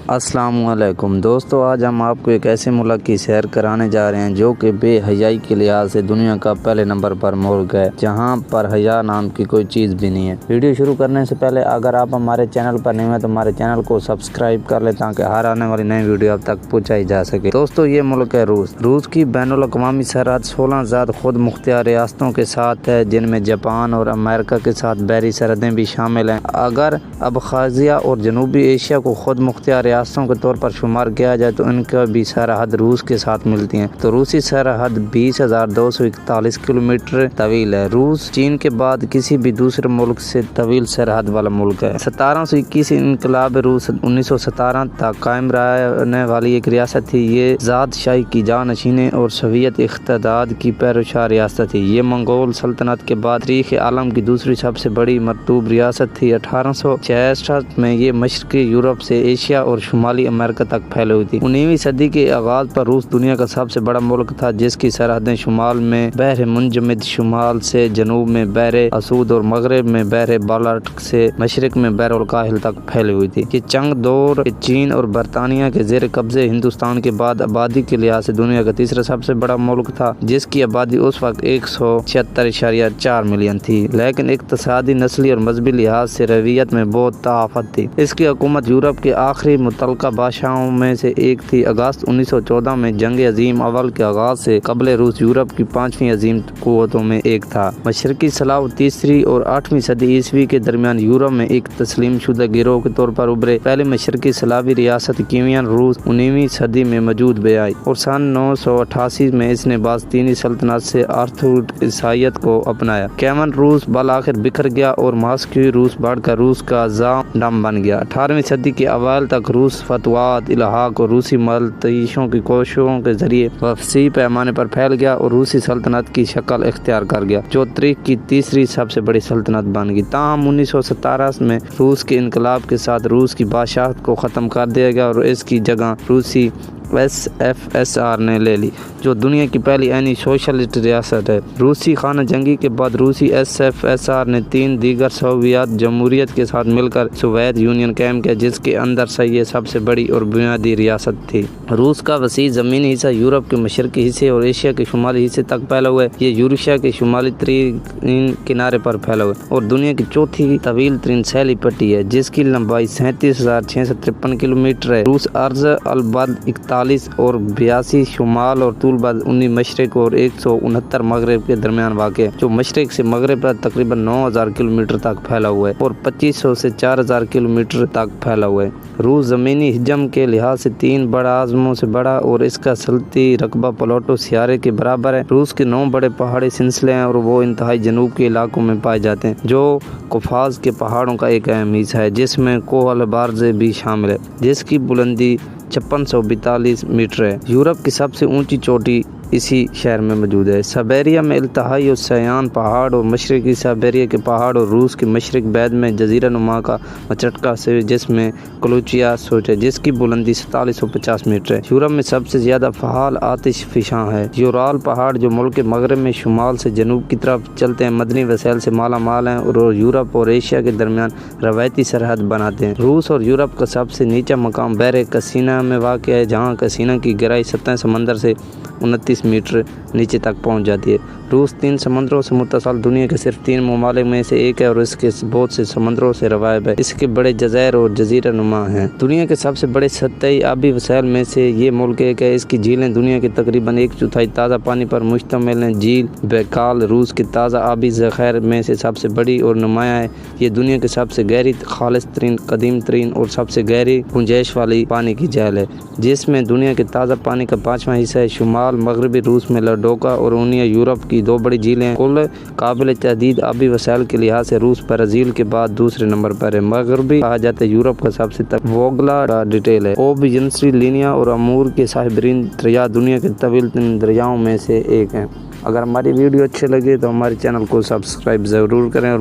السلام علیکم دوستو، آج ہم آپ کو ایک ایسے ملک کی سیر کرانے جا رہے ہیں جو کہ بے حیائی کے لحاظ سے دنیا کا پہلے نمبر پر ملک ہے، جہاں پر حیا نام کی کوئی چیز بھی نہیں ہے۔ ویڈیو شروع کرنے سے پہلے اگر آپ ہمارے چینل پر نہیں ہیں تو ہمارے چینل کو سبسکرائب کر لیں تاکہ ہر آنے والی نئی ویڈیو آپ تک پہنچائی جا سکے۔ دوستو، یہ ملک ہے روس۔ روس کی بین الاقوامی سرحد 16 ذات خود مختار ریاستوں کے ساتھ ہے، جن میں جاپان اور امریکہ کے ساتھ بحری سرحدیں بھی شامل ہیں۔ اگر ابخازیہ اور جنوبی ایشیا کو خود مختار ریاستوں کے طور پر شمار کیا جائے تو ان کا بھی سرحد روس کے ساتھ ملتی ہیں، تو روسی سرحد 20,241 کلومیٹر طویل ہے۔ روس چین کے بعد کسی بھی دوسرے ملک سے طویل سرحد والا ملک ہے۔ 1721 انقلاب روس 1917 تک قائم رہنے والی ایک ریاست تھی۔ یہ ذات شاہی کی جانشینیں اور سوویت اتحاد کی پیروکار ریاست تھی۔ یہ منگول سلطنت کے بعد تاریخ عالم کی دوسری سب سے بڑی مرطوب ریاست تھی۔ 1866 میں یہ مشرقی یورپ سے ایشیا اور شمالی امریکہ تک پھیلی ہوئی تھی۔ 19ویں صدی کے آغاز پر روس دنیا کا سب سے بڑا ملک تھا، جس کی سرحدیں شمال میں بحر منجمد، شمال سے جنوب میں بحر اسود اور مغرب میں بحر بالٹک سے مشرق میں بحر الکاہل تک پھیلی ہوئی تھی۔ یہ چنگ دور کے چین اور برطانیہ کے زیر قبضے ہندوستان کے بعد آبادی کے لحاظ سے دنیا کا تیسرا سب سے بڑا ملک تھا، جس کی آبادی اس وقت 176.4 ملین تھی، لیکن اقتصادی، نسلی اور مذہبی لحاظ سے رویت میں بہت تفاوت تھی۔ اس کی حکومت یورپ کے آخری متعلقہ بادشاہوں میں سے ایک تھی۔ اگست 1914 میں جنگ عظیم اول کے آغاز سے قبل روس یورپ کی 5ویں عظیم قوتوں میں ایک تھا۔ مشرقی سلاو 3ویں اور 8ویں صدی عیسوی کے درمیان یورپ میں ایک تسلیم شدہ گروہ کے طور پر ابھرے۔ پہلی مشرقی سلاوی ریاست کیوین روس 19ویں صدی میں وجود میں آئی اور سن 988 میں اس نے باذتینی سلطنت سے آرتھوڈکس عیسائیت کو اپنایا۔ کیوین روس بالآخر بکھر گیا اور ماسکوی روس بڑھ کر روس کا ڈم بن گیا۔ 18ویں صدی کے اوائل تک روس فتوحات، الحاق اور روسی ملتعیشوں کی کوششوں کے ذریعے وسیع پیمانے پر پھیل گیا اور روسی سلطنت کی شکل اختیار کر گیا، جو تاریخ کی تیسری سب سے بڑی سلطنت بن گئی۔ تاہم 1917 میں روس کے انقلاب کے ساتھ روس کی بادشاہت کو ختم کر دیا گیا اور اس کی جگہ روسی SFSR نے لے لی، جو دنیا کی پہلی عینی سوشلسٹ ریاست ہے۔ روسی خانہ جنگی کے بعد روسی SFSR نے 3 دیگر سوویت جمہوریت کے ساتھ مل کر سوویت یونین قائم کیا، جس کے اندر سے یہ سب سے بڑی اور بنیادی ریاست تھی۔ روس کا وسیع زمینی حصہ یورپ کے مشرقی حصے اور ایشیا کے شمالی حصے تک پھیلا ہوا ہے۔ یہ یورشیا کے شمالی ترین کنارے پر پھیلا ہوا ہے اور دنیا کی چوتھی طویل ترین ساحلی پٹی ہے، جس کی لمبائی 37,653 کلومیٹر ہے۔ روس عرض البلد 41 اور 82 شمال اور طول بعد 19 مشرق اور 169 مغرب کے درمیان واقع ہے، جو مشرق سے مغرب پر تقریباً 9,000 کلومیٹر تک پھیلا ہوا ہے اور 2500 سے 4,000 کلومیٹر تک پھیلا ہوا ہے۔ روس زمینی حجم کے لحاظ سے 3 بڑے اعظموں سے بڑا اور اس کا سلطنتی رقبہ پلوٹو سیارے کے برابر ہے۔ روس کے 9 بڑے پہاڑی سلسلے ہیں اور وہ انتہائی جنوب کے علاقوں میں پائے جاتے ہیں، جو قوقاز کے پہاڑوں کا ایک اہم حصہ ہے، جس میں کوہ البرز بھی شامل ہے، جس کی بلندی 5642 میٹر ہے۔ یورپ کی سب سے اونچی چوٹی اسی شہر میں موجود ہے۔ سائبیریا میں التہائی اور سیان پہاڑ اور مشرقی سائبیریا کے پہاڑ اور روس کے مشرق بیض میں جزیرہ نما کا مچٹکا سے، جس میں کلوچیا سوچ ہے، جس کی بلندی 4750 میٹر ہے۔ یورپ میں سب سے زیادہ فعال آتش فشاں ہے۔ یورال پہاڑ جو ملک کے مغرب میں شمال سے جنوب کی طرف چلتے ہیں، مدنی وسائل سے مالا مال ہیں اور یورپ اور ایشیا کے درمیان روایتی سرحد بناتے ہیں۔ روس اور یورپ کا سب سے نیچا مقام بحر کسینا میں واقع ہے، جہاں کسینا کی گہرائی سطح سمندر سے 29 میٹر نیچے تک پہنچ جاتی ہے۔ روس 3 سمندروں سے متصل دنیا کے صرف 3 ممالک میں سے ایک ہے اور اس کے بہت سے سمندروں سے روائب ہے۔ اس کے بڑے جزائر اور جزیرہ نما ہیں۔ دنیا کے سب سے بڑے سطحی آبی وسائل میں سے یہ ملک ایک ہے۔ اس کی جھیلیں دنیا کے تقریباً 1/4 تازہ پانی پر مشتمل ہیں۔ جھیل بیکال روس کے تازہ آبی ذخائر میں سے سب سے بڑی اور نمایاں ہے۔ یہ دنیا کے سب سے گہری، خالص ترین، قدیم ترین اور سب سے گہری گنجائش والی پانی کی جھیل ہے، جس میں دنیا کے تازہ پانی کا 5واں حصہ ہے۔ شمال مغربی روس میں لاڈوگا اور اونیا یورپ کی 2 بڑی جھیلیں ہیں۔ کل قابل تحدید آبی وسائل کے لحاظ سے روس برازیل کے بعد دوسرے نمبر پر ہے۔ مغربی کہا جاتا ہے یورپ کا سب سے ووگلا ڈیٹیل ہے۔ اوبجنسی، لینیا اور امور کے صاحبرین دریا دنیا کے طویل ترین دریاؤں میں سے ایک ہیں۔ اگر ہماری ویڈیو اچھے لگے تو ہمارے چینل کو سبسکرائب ضرور کریں اور